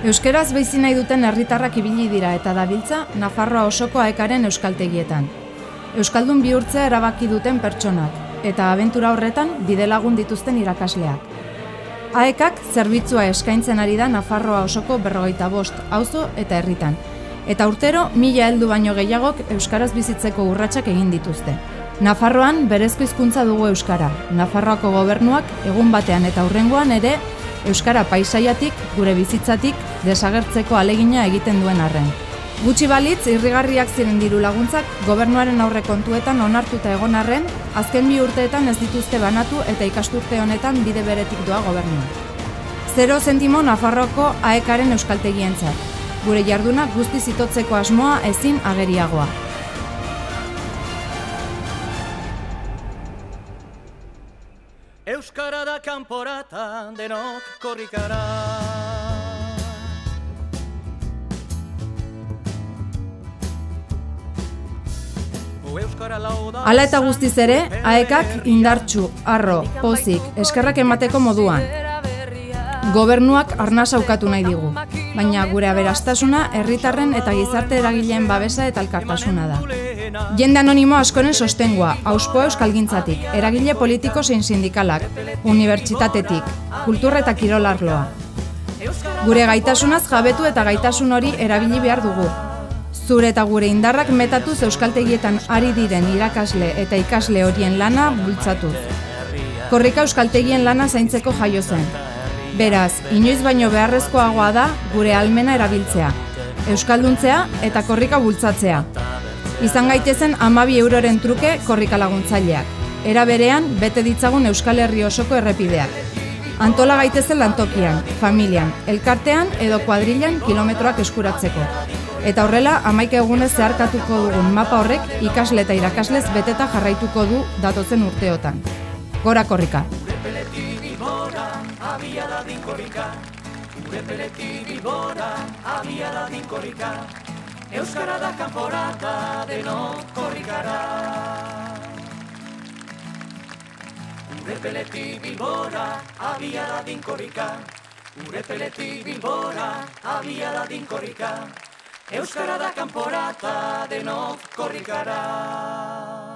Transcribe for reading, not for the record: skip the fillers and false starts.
Euskeraz bizi nahi duten herritarrak ibili dira eta dabiltza Nafarroa osoko AEKaren euskaltegietan. Euskaldun bihurtzea erabaki duten pertsonak eta abentura horretan bidelagun dituzten irakasleak. AEKak zerbitzua eskaintzen ari da Nafarroa osoko 45 auzo eta herritan, eta urtero 1000 heldu baino gehiagok euskaraz bizitzeko urratsak egin dituzte. Nafarroan berezko hizkuntza dugu euskara. Nafarroako gobernuak egun batean eta hurrengoan ere euskara paisaiatik, gure bizitzatik, desagertzeko ahalegina egiten duen arren. Gutxi balitz, irrigarriak ziren diru laguntzak gobernuaren aurrekontuetan onartuta egon arren, azken 2 urteetan ez dituzte banatu eta ikasturte honetan bide beretik doa gobernua. 0 zentimo Nafarroako AEKaren euskaltegientzat. Gure jarduna guztiz itotzeko asmoa ezin ageriagoa. Euskara da kanporata, denok korrikara. Hala eta guztiz ere, AEKak indartsu, harro, pozik, eskerrak emateko moduan. Gobernuak arnasa ukatu nahi digu, baina gure aberastasuna herritarren eta gizarte eragileen babesa eta elkartasuna da. Jende anonimo askoren sostengoa, auspoa euskalgintzatik, eragile politiko zein sindikalak, unibertsitatetik, kultura eta kirolarloa. Gure gaitasunaz jabetu eta gaitasun hori erabili behar dugu. Zure eta gure indarrak metatuz euskaltegietan ari diren irakasle eta ikasle horien lana bultzatuz. Korrika euskaltegien lana zaintzeko jaio zen. Beraz, inoiz baino beharrezkoagoa da gure ahalmena erabiltzea, euskalduntzea eta korrika bultzatzea. Izan gaitezen 12 euroren truke korrika laguntzaileak. Era berean, bete ditzagun Euskal Herri osoko errepideak. Antola gaitezen lantokian, familian, elkartean edo kuadrilan kilometroak eskuratzeko. Eta horrela, 11 egunez zeharkatuko dugun mapa horrek ikasle eta irakaslez beteta jarraituko du datozen urteotan. Gora korrika! Euskara da kanporata, denok korrikara. Urepeletik Bilbora, abia dadin korrika. Urepeletik Bilbora, abia dadin korrika. Euskara da kanporata, denok korrikara.